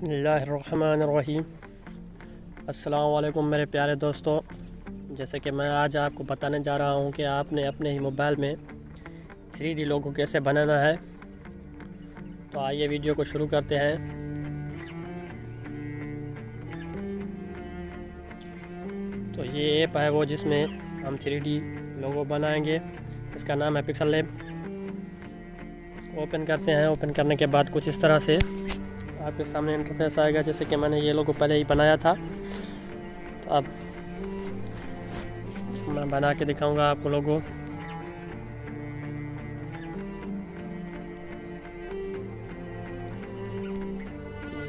बिस्मिल्लाहिर्रहमानिर्रहीम। अस्सलाम वालेकुम मेरे प्यारे दोस्तों। जैसे कि मैं आज आपको बताने जा रहा हूं कि आपने अपने ही मोबाइल में 3D लोगो कैसे बनाना है। तो आइए वीडियो को शुरू करते हैं। तो ये ऐप है वो जिसमें हम 3D लोगो बनाएंगे। इसका नाम है पिक्सल लैब। ओपन करते हैं। ओपन करने के बाद कुछ इस तरह से आपके सामने इंटरफेस आएगा। जैसे कि मैंने ये लोगो पहले ही बनाया था, तो अब मैं बना के दिखाऊंगा आपको लोगो।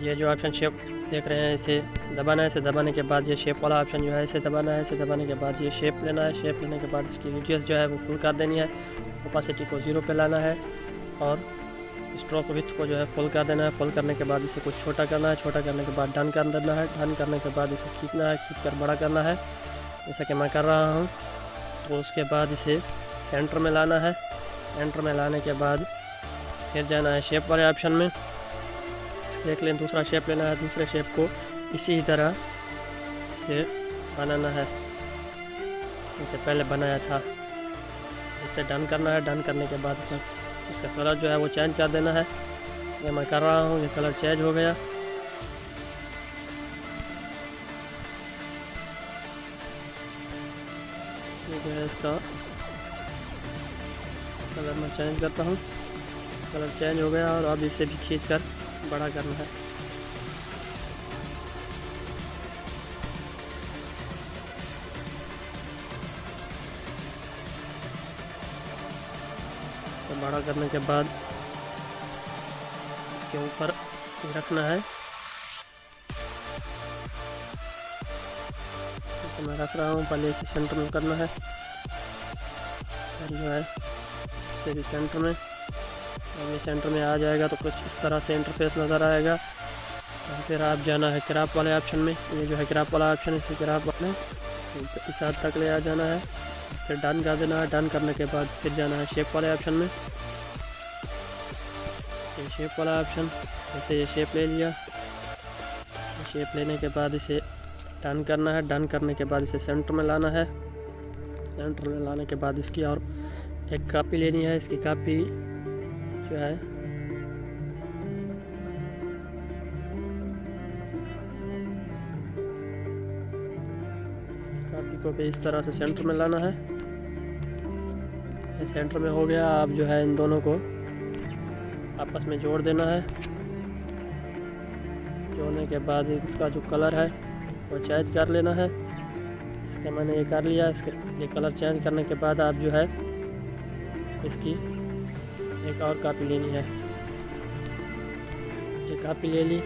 ये जो ऑप्शन शेप देख रहे हैं, इसे दबाना है। इसे दबाने के बाद ये शेप वाला ऑप्शन जो है इसे दबाना है। इसे दबाने के बाद ये शेप लेना है। शेप लेने के बाद इसकी रेडियस जो है वो फुल कर देनी है। ओपासिटी को 0 पे लाना है और स्ट्रोक विड्थ को जो है फुल कर देना है। फुल करने के बाद इसे कुछ छोटा करना है। छोटा करने के बाद डन कर देना है। डन करने के बाद इसे खींचना है। खींच कर बड़ा करना है, जैसा कि मैं कर रहा हूँ। तो उसके बाद इसे सेंटर में लाना है। सेंटर में लाने के बाद फिर जाना है शेप वाले ऑप्शन में। देख लें, दूसरा शेप लेना है। दूसरे शेप को इसी तरह से बनाना है जैसे पहले बनाया था। इसे डन करना है। डन करने के बाद इसका कलर जो है वो चेंज कर देना है। इसलिए मैं कर रहा हूँ। ये कलर चेंज हो गया। ये जो है इसका कलर मैं चेंज करता हूँ। कलर चेंज हो गया और अब इसे भी खींच कर बड़ा करना है। तो बड़ा करने के बाद इसके ऊपर रखना है। तो मैं रख रहा हूँ। पहले इसे सेंटर में करना है और जो है इसे भी सेंटर में। जब ये सेंटर में आ जाएगा तो कुछ इस तरह से इंटरफेस नज़र आएगा। और फिर आप जाना है क्रॉप वाले ऑप्शन में। ये जो है क्रॉप वाला ऑप्शन है, इसे क्रॉप वाले इस हद तक ले आ जाना है। फिर डन कर देना है। डन करने के बाद फिर जाना है शेप वाले ऑप्शन में। ये शेप वाला ऑप्शन, जैसे ये शेप ले लिया। शेप लेने के बाद इसे डन करना है। डन करने के बाद इसे सेंटर में लाना है। सेंटर में लाने के बाद इसकी और एक कॉपी लेनी है। इसकी कॉपी जो है कॉपी को भी इस तरह से सेंटर में लाना है। ये सेंटर में हो गया। अब जो है इन दोनों को आपस में जोड़ देना है। जोड़ने के बाद इसका जो कलर है वो चेंज कर लेना है। इसका मैंने ये कर लिया। इसके ये कलर चेंज करने के बाद आप जो है इसकी एक और कॉपी लेनी है। ये कॉपी ले ली।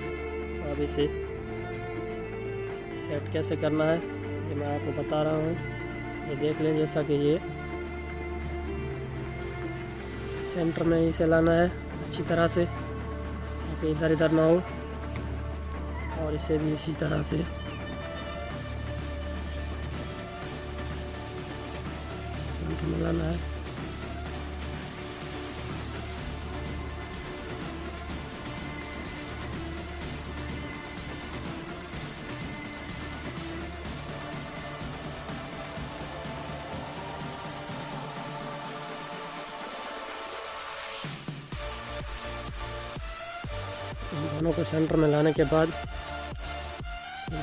अब इसे सेट कैसे करना है ये मैं आपको बता रहा हूँ। ये देख लें, जैसा कि ये सेंटर में इसे लाना है अच्छी तरह से ताकि इधर इधर ना हो। और इसे भी इसी तरह से सेंटर में लाना है। दोनों को सेंटर में लाने के बाद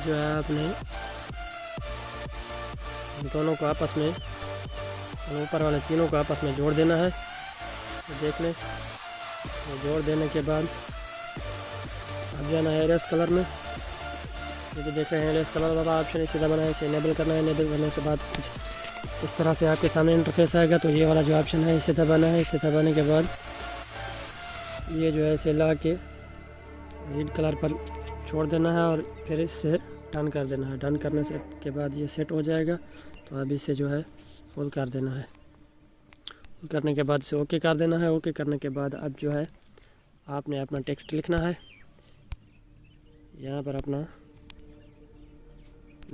जो है आपने दोनों को आपस में, ऊपर वाले तीनों को आपस में जोड़ देना है। तो देख लें, तो जोड़ देने के बाद अब जाना है इरेज कलर में। ये जो देख रहे हैं इरेज कलर वाला ऑप्शन, इसे दबाना है। इसे इनेबल करना है। इनेबल करने के बाद कुछ इस तरह से आपके सामने इंटरफेस आएगा। तो ये वाला जो ऑप्शन है इसे दबाना है। इसे दबाने के बाद ये जो है इसे ला के रेड कलर पर छोड़ देना है और फिर इससे डन कर देना है। डन करने से के बाद ये सेट हो जाएगा। तो अब इसे जो है फुल कर देना है। फुल करने के बाद इसे ओके कर देना है। ओके करने के बाद अब जो है आपने अपना टेक्स्ट लिखना है। यहाँ पर अपना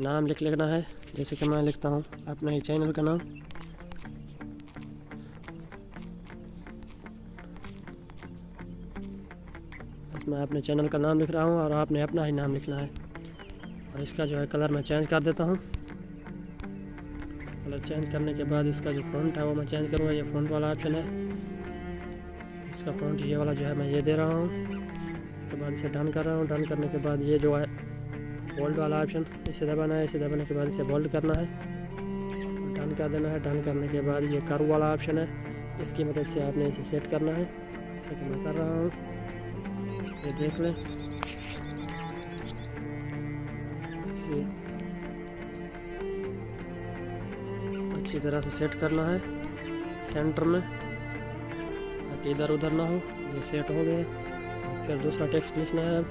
नाम लिखना है। जैसे कि मैं लिखता हूँ अपना ही चैनल का नाम। मैं अपने चैनल का नाम लिख रहा हूँ और आपने अपना ही नाम लिखना है। और इसका जो है कलर मैं चेंज कर देता हूँ। कलर चेंज करने के बाद इसका जो फ़ॉन्ट है वो मैं चेंज करूँगा। ये फ़ॉन्ट वाला ऑप्शन है, इसका फ़ॉन्ट ये वाला जो है मैं ये दे रहा हूँ। उसके बाद इसे डन कर रहा हूँ। डन करने के बाद ये जो है बोल्ड वाला ऑप्शन, इसे दबाना है। इसे दबाने के बाद इसे बोल्ड करना है, डन कर देना है। डन करने के बाद ये कर्व वाला ऑप्शन है, इसकी मदद से आपने इसे सेट करना है, जैसे कि मैं कर रहा हूँ। ये देख लें, इसे अच्छी तरह से सेट करना है सेंटर में, ताकि इधर उधर ना हो। ये सेट हो गए। फिर दूसरा टेक्स्ट लिखना है। अब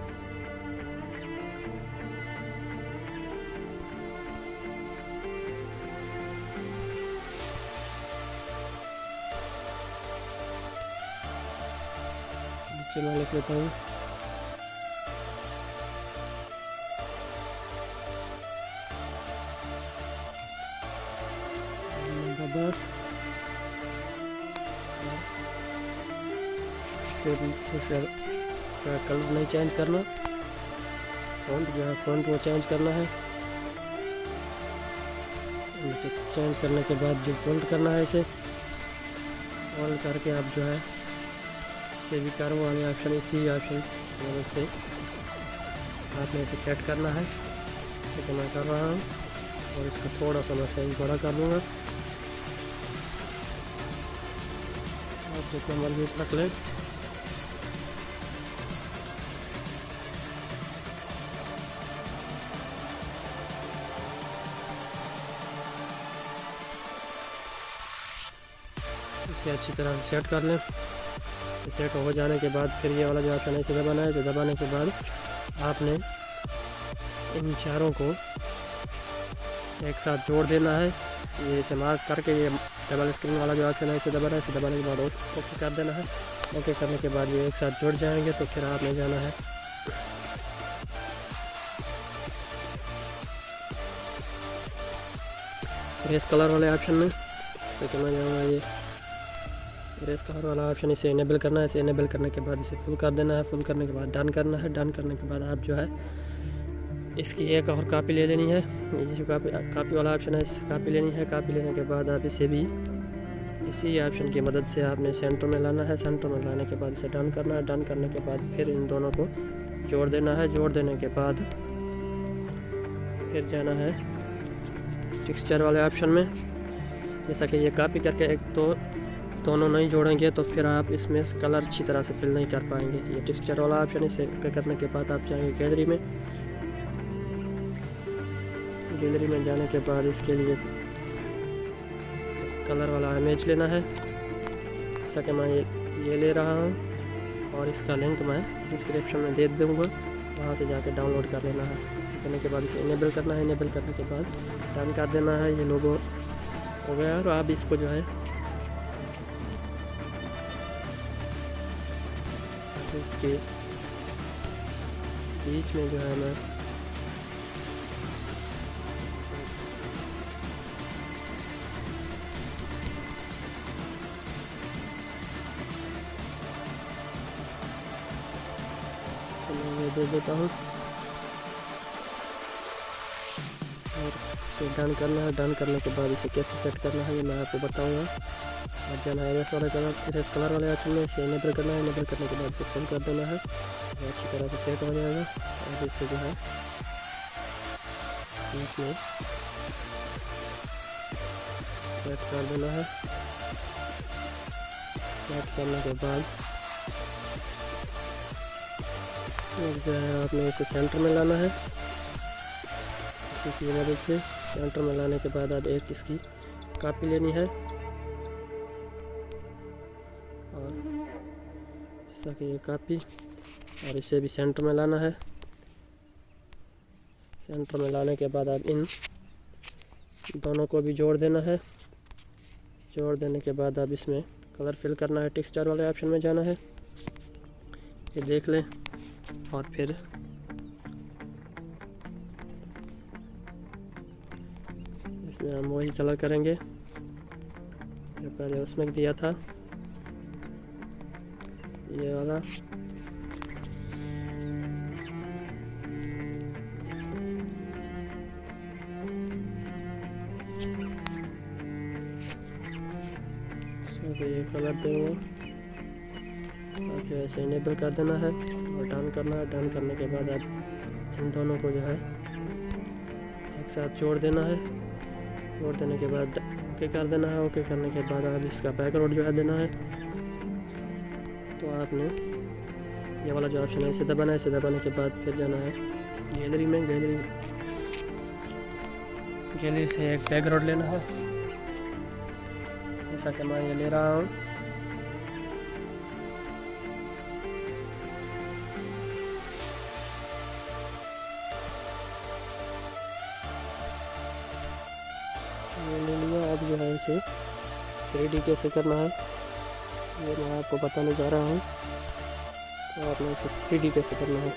नीचे मैं लिख लेता हूँ बस। इसे कलर नहीं चेंज करना, फ़ॉन्ट जो है फ़ॉन्ट को चेंज करना है। चेंज करने के बाद जो फोल्ड करना है, इसे फोल्ड करके आप जो है इसे भी कर्व वाले ऑप्शन, इसी ऑप्शन की मदद से आपने इसे सेट करना है, जैसे कि मैं कर रहा हूँ। और इसका थोड़ा सा मैं साइज बड़ा कर लूँगा, आप जितना मर्जी रख लें। इसे अच्छी तरह से सेट कर लें। सेट हो जाने के बाद फिर ये वाला जो ऑप्शन है इसे दबाना है। इसे दबाने के बाद आपने इन चारों को एक साथ जोड़ देना है। ये इसे मार्क करके ये डबल स्क्रीन वाला जो ऑप्शन है इसे दबाना है। इसे दबाने के बाद ओके कर देना है। ओके करने के बाद ये एक साथ जुड़ जाएंगे। तो फिर आपने जाना है रेस कलर वाले ऑप्शन में, जैसे कि मैं जाऊँगा ये रेस कलर वाला ऑप्शन, इसे इनेबल करना है। इसे इनेबल करने के बाद इसे फुल कर देना है। फुल करने के बाद डन करना है। डन करने के बाद आप जो है इसकी एक और कॉपी ले लेनी है। ये जो कॉपी वाला ऑप्शन है, इस कॉपी लेनी है। कॉपी लेने के बाद आप इसे भी इसी ऑप्शन की मदद से आपने सेंटर में लाना है। सेंटर में लाने के बाद इसे डन करना है। डन करने के बाद फिर इन दोनों को जोड़ देना है। जोड़ देने के बाद फिर जाना है टेक्सचर वाले ऑप्शन में। जैसा कि ये कॉपी करके एक तो दोनों नहीं जोड़ेंगे तो फिर आप इसमें कलर अच्छी तरह से फिल नहीं कर पाएंगे। ये टेक्सचर वाला ऑप्शन, इसे करने के बाद आप जाएंगे गैलरी में। गैलरी में जाने के बाद इसके लिए कलर वाला इमेज लेना है, जैसा कि मैं ये ले रहा हूँ। और इसका लिंक मैं डिस्क्रिप्शन में दे दूँगा, वहाँ से जाके डाउनलोड कर लेना है। करने के बाद इसे इनेबल करना है। इनेबल करने के बाद डन कर देना है। ये लोगो हो गया। और आप इसको जो है इसके बीच में जो है मैं दे देता हूँ। और फिर डन करना है। डन करने के बाद इसे कैसे सेट करना है ये मैं आपको बताऊँगा। और जाना है रेस कलर वाले ऑप्शन में, इसे इनेबल करना है। इनेबल करने के बाद इसे फुल कर देना है, तो अच्छी तरह से सेट हो जाएगा। और इसे जो है इसमें सेट कर देना है। सेट करने के बाद जो है आपने इसे सेंटर में लाना है। इसी की मदद से सेंटर में लाने के बाद अब एक इसकी कॉपी लेनी है। और जैसा कि ये कॉपी, और इसे भी सेंटर में लाना है। सेंटर में लाने के बाद अब इन दोनों को भी जोड़ देना है। जोड़ देने के बाद अब इसमें कलर फिल करना है। टेक्सचर वाले ऑप्शन में जाना है, ये देख लें। और फिर इसमें हम वही कलर करेंगे जो पहले उसमें दिया था, ये वाला। तो ये कलर देंगे आप जो है इसे इनेबल कर देना है और डन करना है। डन करने के बाद आप इन दोनों को जो है एक साथ जोड़ देना है। जोड़ देने के बाद ओके कर देना है। ओके करने के बाद आप इसका बैकग्राउंड जो है देना है। तो आपने ये वाला जो ऑप्शन है इसे दबाना है। इसे दबाने के बाद फिर जाना है गैलरी में। गैलरी से एक बैकग्राउंड लेना है, जैसा कि मैं ये ले रहा हूँ। ये ले लिया। अब जो है इसे 3D कैसे करना है ये मैं आपको बताने जा रहा हूँ। तो आपने इसे 3D कैसे करना है,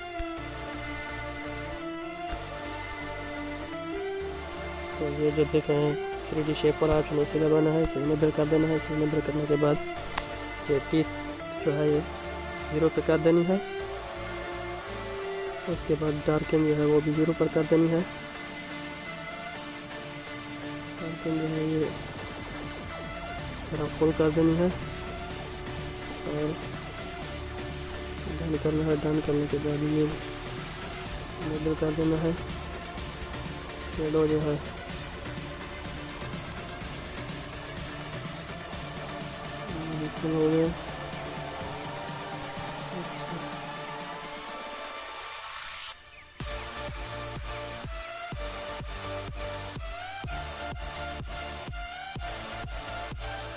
तो ये जो देख रहे हैं 3D शेप वाला ऑप्शन इसे दबाना है। इसे इनेबल कर देना है। इसे इनेबल करने के बाद ये टीथ जो है ये 0 पे कर देनी है। उसके बाद डार्किंग जो है वो भी 0 पर कर देनी है। डार्किंग जो है ये इस तरह फुल कर देनी है और डन करना है। डन करने के बाद ये इनेबल कर देना है। शेडो जो है हो गया।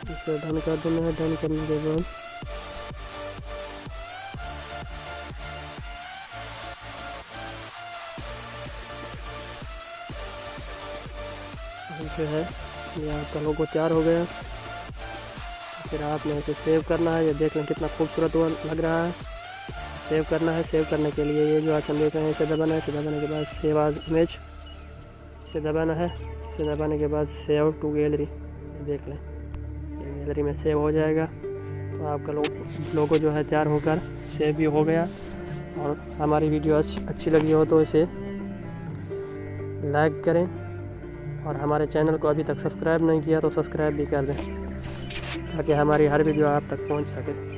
इसे डन कर देना है। डन करने के बाद जो है ये आपका लोगो तैयार हो गया। फिर आपने इसे सेव करना है। ये देख लें कितना खूबसूरत लग रहा है। सेव करना है। सेव करने के लिए ये जो ऑप्शन देख रहे हैं इसे दबाना है। इसे दबाने के बाद सेव एज इमेज इसे दबाना है। इसे दबाने के बाद सेव टू गैलरी, ये देख लें ये गैलरी में सेव हो जाएगा। तो आपका लोगो जो है तैयार होकर सेव भी हो गया। और हमारी वीडियो अच्छी लगी हो तो इसे लाइक करें और हमारे चैनल को अभी तक सब्सक्राइब नहीं किया तो सब्सक्राइब भी कर दें ताकि हमारी हर वीडियो आप तक पहुंच सके।